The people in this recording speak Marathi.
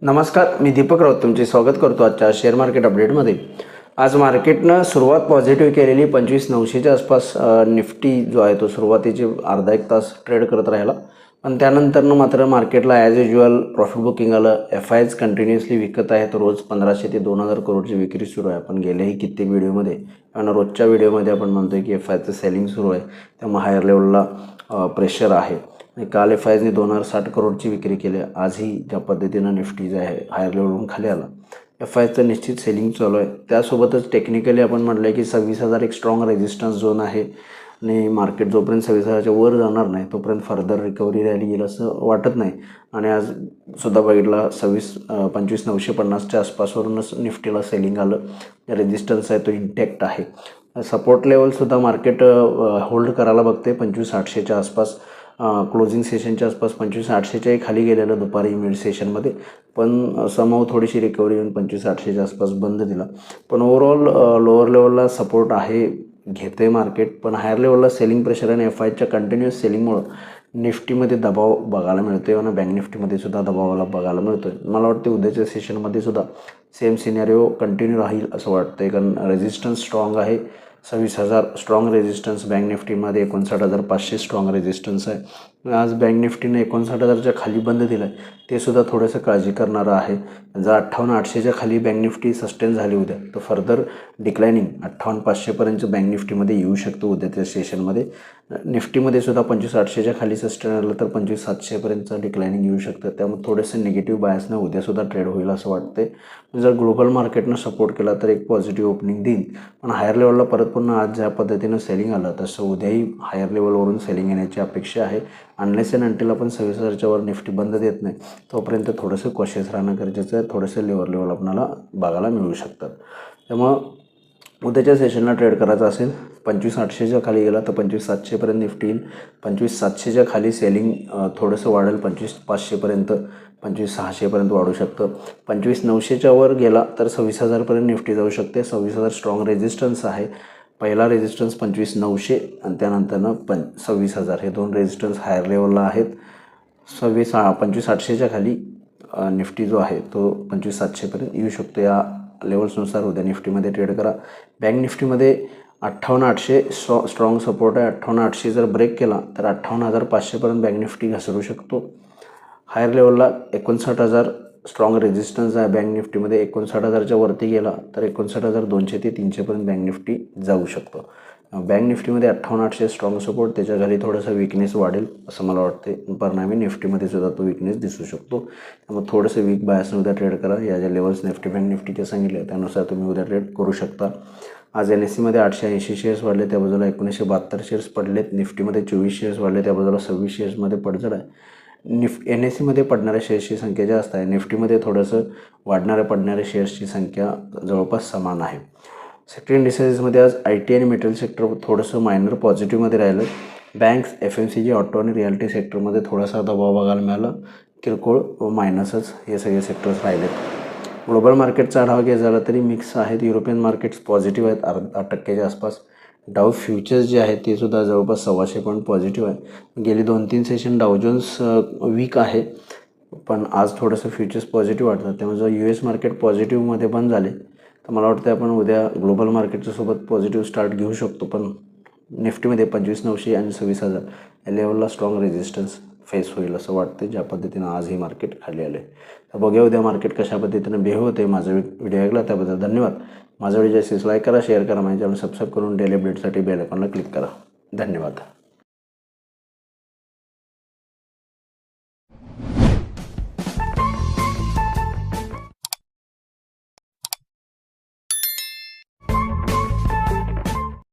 नमस्कार, मी दीपक राऊत तुमचे स्वागत करतो आजच्या शेअर मार्केट अपडेटमध्ये। आज मार्केटनं सुरुवात पॉझिटिव्ह केलेली 25,900च्या आसपास निफ्टी जो आहे तो सुरुवातीचे अर्धा एक तास ट्रेड करत राहिला, पण त्यानंतरनं मात्र मार्केटला ॲज युज्युअल प्रॉफिट बुकिंग आलं। FIs कंटिन्युअसली विकत आहेत, रोज 1500 ते 2000 करोडची विक्री सुरू आहे। आपण गेल्याही कित्येक व्हिडिओमध्ये आणि रोजच्या व्हिडिओमध्ये आपण म्हणतोय की FIचं सेलिंग सुरू आहे, त्यामुळे हायर लेवलला प्रेशर आहे। काल FIsने 2060 करोडची विक्री केली। आजही ज्या पद्धतीनं निफ्टी जे आहे हायर लेवलवरून खाली आला, FIचं निश्चित सेलिंग चालू आहे। त्यासोबतच टेक्निकली आपण म्हटलं आहे की 26,000 एक स्ट्रॉंग रेजिस्टन्स झोन आहे आणि मार्केट जोपर्यंत 26,000च्या वर जाणार नाही तोपर्यंत फर्दर रिकव्हरी रॅली येईल असं वाटत नाही। आणि आज सुद्धा बघितला 25,950च्या आसपासवरूनच निफ्टीला सेलिंग आलं। रेजिस्टन्स आहे तो इंटॅक्ट आहे। सपोर्ट लेवलसुद्धा मार्केट होल्ड करायला बघते 25,800च्या आसपास। क्लोजिंग सेशनच्या आसपास 25,800च्याही खाली गेलेलं दुपारी मिड सेशनमध्ये, पण समहाऊ थोडीशी रिकव्हरी येऊन 25,800च्या आसपास बंद दिला। पण ओव्हरऑल लोअर लेवलला सपोर्ट आहे, घेते मार्केट, पण हायर लेवलला सेलिंग प्रेशर आणि FIच्या कंटिन्युअस सेलिंगमुळं निफ्टीमध्ये दबाव बघायला मिळतो आणि बँक निफ्टीमध्ये सुद्धा दबावाला बघायला मिळतो आहे। मला वाटते उद्याच्या सेशनमध्ये सुद्धा सेम सिनेरिओ कंटिन्यू राहील असं वाटतं आहे, कारण रेजिस्टन्स स्ट्रॉंग आहे। 26,000 स्ट्रॉंग रेजिस्टन्स बँक निफ्टीमध्ये, 59,500 स्ट्रॉंग रेजिस्टन्स आहे। आज बँक निफ्टीने 59,000च्या खाली बंद दिलं आहे, ते सुद्धा थोडंसं काळजी करणारं आहे। जर 58,800च्या खाली बँक निफ्टी सस्टेन झाली उद्या तर फर्दर डिक्लायनिंग 58,500पर्यंत बँक निफ्टीमध्ये येऊ शकतो उद्याच्या सेशनमध्ये। निफ्टीमध्ये सुद्धा 25,800च्या खाली सस्टेन आलं तर 25,700पर्यंत डिक्लायनिंग येऊ शकतं, त्यामुळे थोडंसं निगेटिव्ह बायसनं उद्यासुद्धा ट्रेड होईल असं वाटते। जर ग्लोबल मार्केटनं सपोर्ट केला तर एक पॉझिटिव्ह ओपनिंग देईल, पण हायर लेवलला परत पुन्हा आज ज्या पद्धतीनं सेलिंग आलं तसं उद्याही हायर लेवलवरून सेलिंग येण्याची अपेक्षा आहे। अनलेस अँड अंटिल आपण 26,000च्या वर निफ्टी बंद देत नाही तोपर्यंत थोडंसं कॉशियस राहणं गरजेचं आहे। थोडंसं लोअर लेवल आपल्याला बघायला मिळू शकतात, त्यामुळं उद्याच्या सेशनला ट्रेड करायचा असेल 25,800च्या खाली गेला तर 25,700पर्यंत निफ्टी येईल। 25,700च्या खाली सेलिंग थोडंसं वाढेल, 25,500पर्यंत 25,600पर्यंत वाढू शकतं। 25,900च्या वर गेला तर 26,000पर्यंत निफ्टी जाऊ शकते। 26,000 स्ट्रॉंग रेजिस्टन्स आहे। पहिला रेजिस्टन्स 25,900 आणि त्यानंतरनं 26,000 हे दोन रेजिस्टन्स हायर लेवलला आहेत। 25,800च्या खाली निफ्टी जो आहे तो 25,700पर्यंत येऊ शकतो। या लेवल्सनुसार उद्या निफ्टीमध्ये ट्रेड करा। बँक निफ्टीमध्ये 58,800 स्ट्रॉंग सपोर्ट आहे। 58,800 जर ब्रेक केला तर 58,500पर्यंत बँक निफ्टी घसरू शकतो। हायर लेवलला 59,000 स्ट्रॉंग रेजिस्टन्स आहे बँक निफ्टीमध्ये। 59,000च्या वरती गेला तर 59,200 ते 300पर्यंत बँक निफ्टी जाऊ शकतो। बँक निफ्टीमध्ये 58,800 स्ट्रॉंग सपोर्ट, त्याच्या खाली थोडंसं विकनेस वाढेल असं मला वाटते। परिणामी निफ्टीमध्ये सुद्धा तो विकनेस दिसू शकतो, त्यामुळे थोडंसं वीक बायसनं उद्या ट्रेड करा। या ज्या लेवल्स निफ्टी बँक निफ्टीचे सांगितले त्यानुसार तुम्ही उद्या ट्रेड करू शकता। आज NSEमध्ये 880 शेअर्स वाढले, त्या बाजूला 1972 शेअर्स पडलेत। निफ्टीमध्ये 24 शेअर्स वाढले, त्या बाजूला 26 शेअर्समध्ये पडझड आहे। NSEमध्ये पडणाऱ्या शेअर्सची संख्या जास्त आहे, निफ्टीमध्ये थोडंसं वाढणाऱ्या पडणाऱ्या शेअर्सची संख्या जवळपास समान आहे। सेक्टर इंडिसेसमध्ये आज IT आणि मेटल सेक्टर थोडंसं मायनर पॉझिटिव्हमध्ये राहिलं। बँक्स, FMCG, ऑटो आणि रिअल्टी सेक्टरमध्ये थोडासा दबाव बघायला मिळाला, किरकोळ व मायनसच हे सगळे सेक्टर्स राहिलेत। ग्लोबल मार्केटचा आढावा घ्यायचा झाला तरी मिक्स आहेत। युरोपियन मार्केट्स पॉझिटिव्ह आहेत 0.5% आसपास। डाव फ्युचर्स जे आहेत ते सुद्धा जवळपास 125 पॉईंट पॉझिटिव्ह आहे। गेली 2-3 सेशन डाव जोन्स वीक आहे, पण आज थोडंसं फ्युचर्स पॉझिटिव्ह वाटतात, त्यामुळे जर US मार्केट पॉझिटिव्हमध्ये बंद झाले तर मला वाटतं आपण उद्या ग्लोबल मार्केटच्या सोबत पॉझिटिव्ह स्टार्ट घेऊ शकतो। पण निफ्टीमध्ये 25,900 आणि 26,000 या लेवलला स्ट्रॉंग रेजिस्टन्स फेस होईल असं वाटतं, ज्या पद्धतीनं आज हे मार्केट खाली आले। तर बघूया उद्या मार्केट कशा पद्धतीनं बिहेव होते। माझा व्हिडिओ ऐकला त्याबद्दल धन्यवाद। माझा व्हिडिओ जास्तीत लाईक करा, शेअर करा, माझ्या चॅनल सबस्क्राईब करून डेली अपडेटसाठी बेल आयकॉनला क्लिक करा। धन्यवाद।